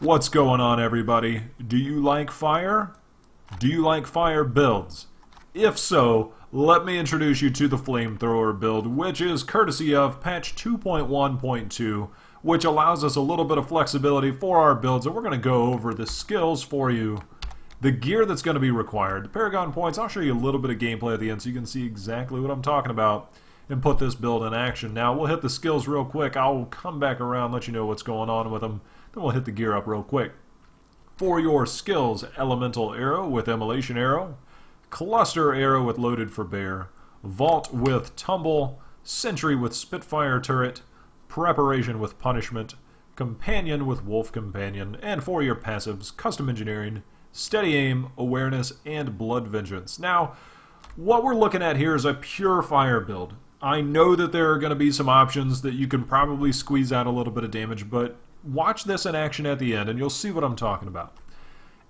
What's going on, everybody? Do you like fire? Do you like fire builds? If so, let me introduce you to the Flamethrower Build, which is courtesy of patch 2.1.2, which allows us a little bit of flexibility for our builds, and we're going to go over the skills for you, the gear that's going to be required, the Paragon points. I'll show you a little bit of gameplay at the end so you can see exactly what I'm talking about and put this build in action. Now, we'll hit the skills real quick. I'll come back around, let you know what's going on with them. Then we'll hit the gear up real quick. For your skills, Elemental Arrow with Immolation Arrow, Cluster Arrow with Loaded for Bear, Vault with Tumble, Sentry with Spitfire Turret, Preparation with Punishment, Companion with Wolf Companion, and for your passives, Custom Engineering, Steady Aim, Awareness, and Blood Vengeance. Now, what we're looking at here is a pure fire build. I know that there are going to be some options that you can probably squeeze out a little bit of damage, but watch this in action at the end and you'll see what I'm talking about.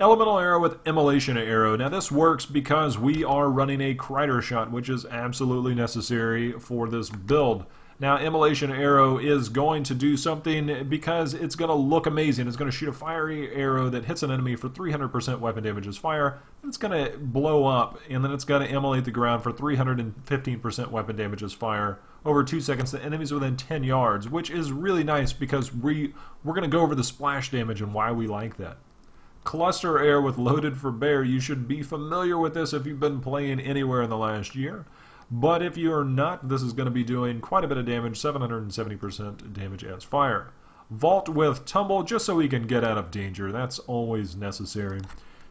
Elemental Arrow with Immolation Arrow. Now this works because we are running a Kridershot, which is absolutely necessary for this build. Now Immolation Arrow is going to do something because it's going to look amazing. It's going to shoot a fiery arrow that hits an enemy for 300% weapon damage as fire. It's going to blow up, and then it's going to immolate the ground for 315% weapon damage as fire over 2 seconds to enemies within 10 yards, which is really nice because we're going to go over the splash damage and why we like that. Cluster Arrow with Loaded for Bear. You should be familiar with this if you've been playing anywhere in the last year. But if you're not, this is going to be doing quite a bit of damage, 770% damage as fire. Vault with Tumble, just so we can get out of danger. That's always necessary.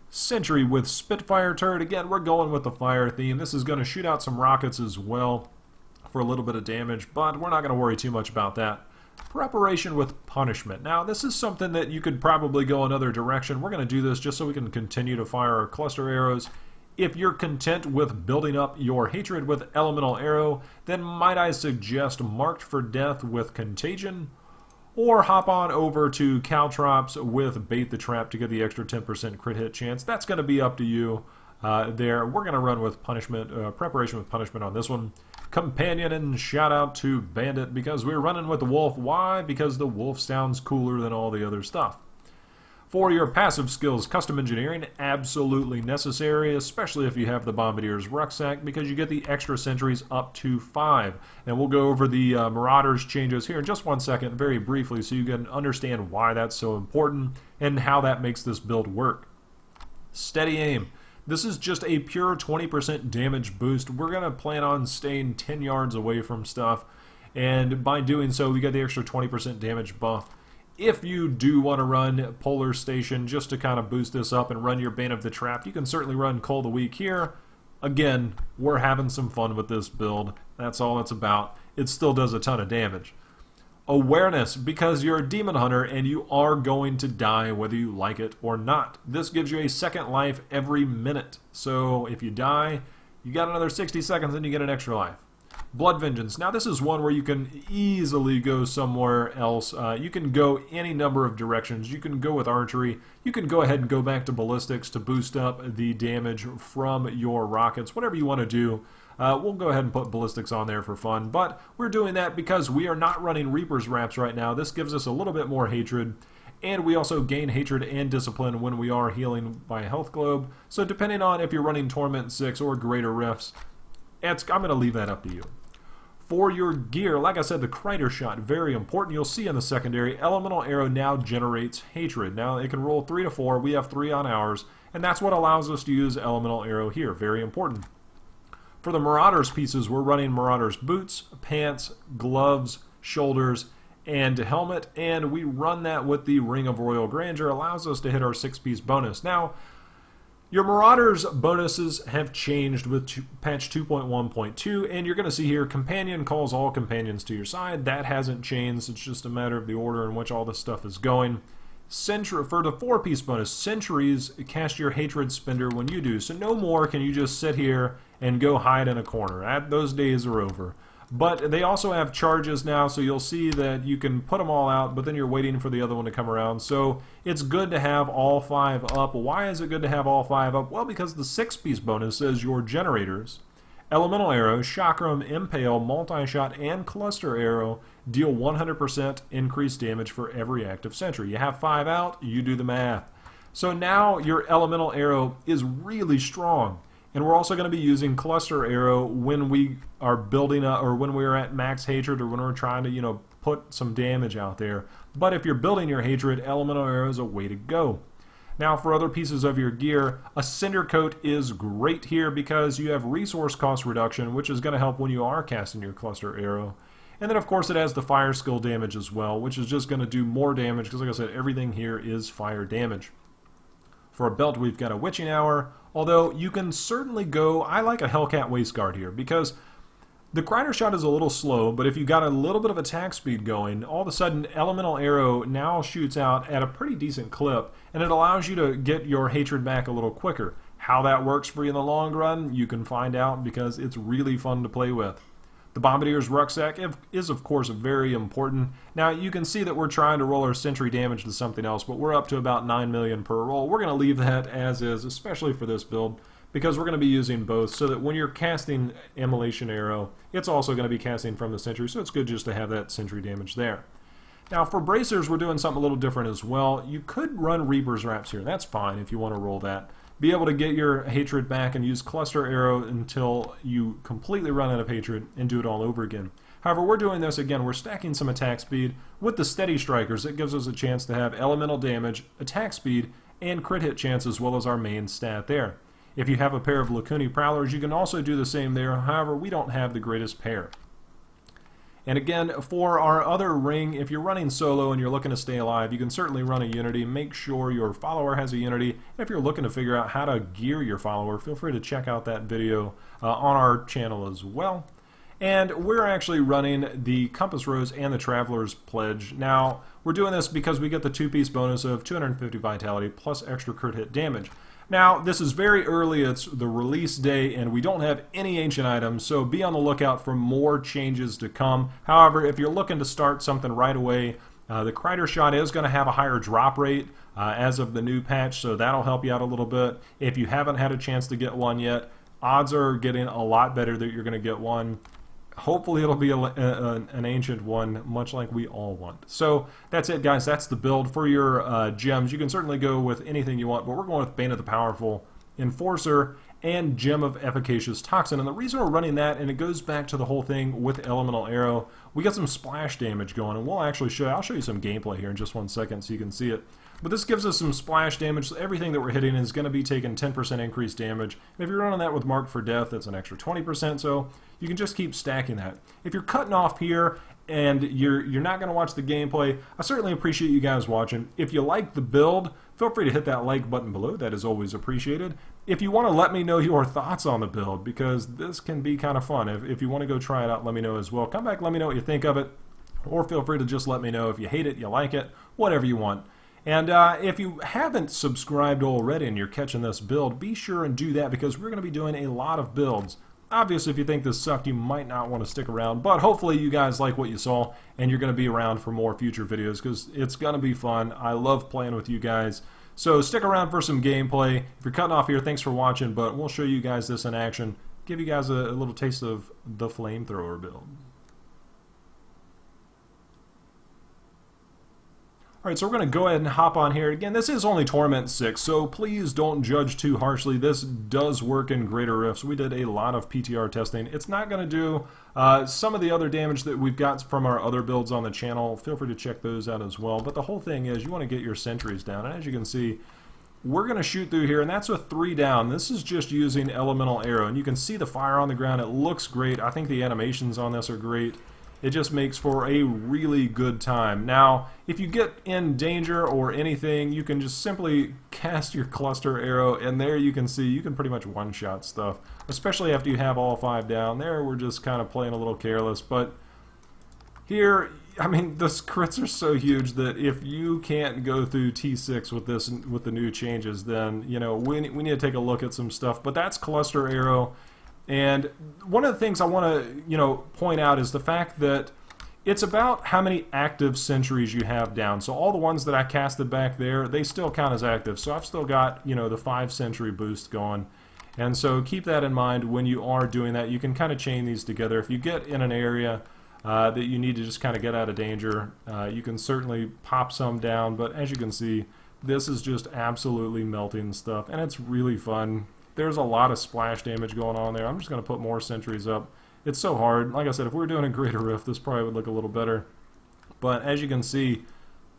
Sentry with Spitfire Turret. Again, we're going with the fire theme. This is going to shoot out some rockets as well for a little bit of damage, but we're not going to worry too much about that. Preparation with Punishment. Now, this is something that you could probably go another direction. We're going to do this just so we can continue to fire our cluster arrows. If you're content with building up your hatred with Elemental Arrow, then might I suggest Marked for Death with Contagion, or hop on over to Caltrops with Bait the Trap to get the extra 10% crit hit chance. That's going to be up to you there. We're going to run with Punishment, Preparation with Punishment on this one. Companion, and shout out to Bandit because we're running with the Wolf. Why? Because the Wolf sounds cooler than all the other stuff. For your passive skills, Custom Engineering, absolutely necessary, especially if you have the Bombardier's Rucksack, because you get the extra sentries up to 5. And we'll go over the Marauder's changes here in just 1 second, very briefly, so you can understand why that's so important and how that makes this build work. Steady Aim. This is just a pure 20% damage boost. We're going to plan on staying 10 yards away from stuff, and by doing so, we get the extra 20% damage buff. If you do want to run Polar Station just to kind of boost this up and run your Bane of the Trap, you can certainly run Cold the Week here. Again, we're having some fun with this build. That's all it's about. It still does a ton of damage. Awareness, because you're a Demon Hunter and you are going to die whether you like it or not. This gives you a second life every minute. So if you die, you got another 60 seconds and you get an extra life. Blood Vengeance. Now this is one where you can easily go somewhere else. You can go any number of directions. You can go with archery. You can go ahead and go back to ballistics to boost up the damage from your rockets. Whatever you want to do. We'll go ahead and put ballistics on there for fun. But we're doing that because we are not running Reaper's Wraps right now. This gives us a little bit more hatred. And we also gain hatred and discipline when we are healing by Health Globe. So depending on if you're running Torment 6 or Greater Rifts, I'm going to leave that up to you. For your gear, like I said, the Kridershot, very important. You'll see in the secondary, Elemental Arrow now generates hatred. Now it can roll 3 to 4. We have 3 on ours, and that's what allows us to use Elemental Arrow here. Very important. For the Marauder's pieces, we're running Marauder's boots, pants, gloves, shoulders, and helmet, and we run that with the Ring of Royal Grandeur. Allows us to hit our 6-piece bonus. Now, your Marauder's bonuses have changed with patch 2.1.2, and you're going to see here, Companion calls all companions to your side. That hasn't changed. It's just a matter of the order in which all this stuff is going. Sentry, for the 4-piece bonus, Sentries cast your Hatred Spender when you do, so no more can you just sit here and go hide in a corner. Those days are over. But they also have charges now, so you'll see that you can put them all out, but then you're waiting for the other one to come around. So it's good to have all 5 up. Why is it good to have all 5 up? Well, because the 6-piece bonus says your generators Elemental Arrow, Chakram, Impale, Multi-Shot, and Cluster Arrow deal 100% increased damage for every active sentry. You have 5 out, you do the math. So now your Elemental Arrow is really strong. And we're also going to be using Cluster Arrow when we are building up, or when we're at max hatred, or when we're trying to, put some damage out there. But if you're building your hatred, Elemental Arrow is a way to go. Now for other pieces of your gear, a Cinder Coat is great here because you have resource cost reduction, which is going to help when you are casting your Cluster Arrow. And then of course it has the fire skill damage as well, which is just going to do more damage because like I said, everything here is fire damage. For a belt we've got a Witching Hour, although you can certainly go, I like a Hellcat Waistguard here because the Kridershot is a little slow, but if you got a little bit of attack speed going, all of a sudden Elemental Arrow now shoots out at a pretty decent clip, and it allows you to get your hatred back a little quicker. How that works for you in the long run, you can find out because it's really fun to play with. The Bombardier's Rucksack is of course very important. Now you can see that we're trying to roll our sentry damage to something else, but we're up to about 9 million per roll. We're going to leave that as is, especially for this build, because we're going to be using both so that when you're casting Immolation Arrow, it's also going to be casting from the sentry, so it's good just to have that sentry damage there. Now for bracers, we're doing something a little different as well. You could run Reaper's Wraps here. That's fine if you want to roll that. Be able to get your hatred back and use Cluster Arrow until you completely run out of hatred and do it all over again. However, we're doing this again, we're stacking some attack speed. With the Steady Strikers, it gives us a chance to have elemental damage, attack speed, and crit hit chance as well as our main stat there. If you have a pair of Lacuni Prowlers, you can also do the same there. However, we don't have the greatest pair. And again, for our other ring, if you're running solo and you're looking to stay alive, you can certainly run a Unity. Make sure your follower has a Unity. And if you're looking to figure out how to gear your follower, feel free to check out that video on our channel as well. And we're actually running the Compass Rose and the Traveler's Pledge. Now, we're doing this because we get the 2-piece bonus of 250 Vitality plus extra crit hit damage. Now, this is very early, it's the release day, and we don't have any ancient items, so be on the lookout for more changes to come. However, if you're looking to start something right away, the Kridershot is going to have a higher drop rate as of the new patch, so that'll help you out a little bit. If you haven't had a chance to get one yet, odds are getting a lot better that you're going to get one. Hopefully it'll be an ancient one, much like we all want. So that's it, guys. That's the build for your gems. You can certainly go with anything you want, but we're going with Bane of the Powerful, Enforcer, and Gem of Efficacious Toxin. And the reason we're running that, and it goes back to the whole thing with Elemental Arrow, we got some splash damage going, and we'll actually I'll show you some gameplay here in just 1 second so you can see it. But this gives us some splash damage, so everything that we're hitting is going to be taking 10% increased damage. And if you're running that with Marked for Death, that's an extra 20%, so you can just keep stacking that. If you're cutting off here and you're not going to watch the gameplay, I certainly appreciate you guys watching. If you like the build, feel free to hit that like button below. That is always appreciated. If you want to let me know your thoughts on the build, because this can be kind of fun. If you want to go try it out, let me know as well. Come back, let me know what you think of it, or feel free to just let me know if you hate it, you like it, whatever you want. And if you haven't subscribed already and you're catching this build, be sure and do that because we're going to be doing a lot of builds. Obviously, if you think this sucked, you might not want to stick around, but hopefully you guys like what you saw and you're going to be around for more future videos because it's going to be fun. I love playing with you guys. So stick around for some gameplay. If you're cutting off here, thanks for watching, but we'll show you guys this in action, give you guys a little taste of the Flamethrower build. Alright, so we're going to go ahead and hop on here. Again, this is only Torment 6, so please don't judge too harshly. This does work in greater rifts. We did a lot of PTR testing. It's not going to do some of the other damage that we've got from our other builds on the channel. Feel free to check those out as well. But the whole thing is you want to get your sentries down. And as you can see, we're going to shoot through here, and that's with 3 down. This is just using Elemental Arrow. And you can see the fire on the ground. It looks great. I think the animations on this are great. It just makes for a really good time. Now, if you get in danger or anything, you can just simply cast your Cluster Arrow, and there you can see you can pretty much one-shot stuff, especially after you have all 5 down. There, we're just kind of playing a little careless, but here, I mean, the crits are so huge that if you can't go through T6 with this, with the new changes, then, you know, we need to take a look at some stuff. But that's Cluster Arrow. And one of the things I want to, point out is the fact that it's about how many active sentries you have down. So all the ones that I casted back there, they still count as active. So I've still got, the 5 sentry boost going. And so keep that in mind when you are doing that. You can kind of chain these together. If you get in an area that you need to just kind of get out of danger, you can certainly pop some down, but as you can see, this is just absolutely melting stuff, and it's really fun. There's a lot of splash damage going on there. I'm just going to put more sentries up. It's so hard. Like I said, if we were doing a greater rift, this probably would look a little better. But as you can see,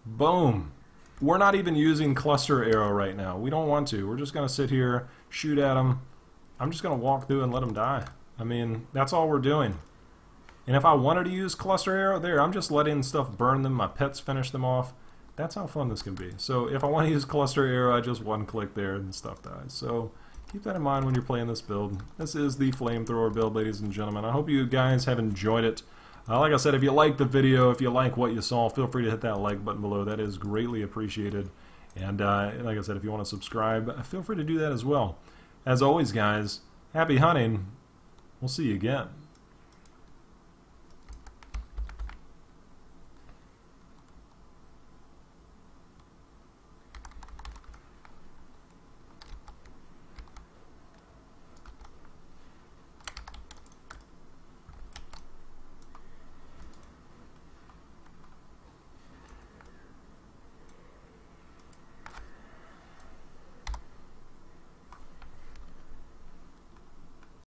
boom. We're not even using cluster arrow right now. We don't want to. We're just going to sit here, shoot at them. I'm just going to walk through and let them die. I mean, that's all we're doing. And if I wanted to use cluster arrow, there, I'm just letting stuff burn them. My pets finish them off. That's how fun this can be. So if I want to use cluster arrow, I just one click there and stuff dies. So keep that in mind when you're playing this build. This is the Flamethrower build, ladies and gentlemen. I hope you guys have enjoyed it. Like I said, if you liked the video, if you like what you saw, feel free to hit that like button below. That is greatly appreciated. And like I said, if you want to subscribe, feel free to do that as well. As always, guys, happy hunting. We'll see you again.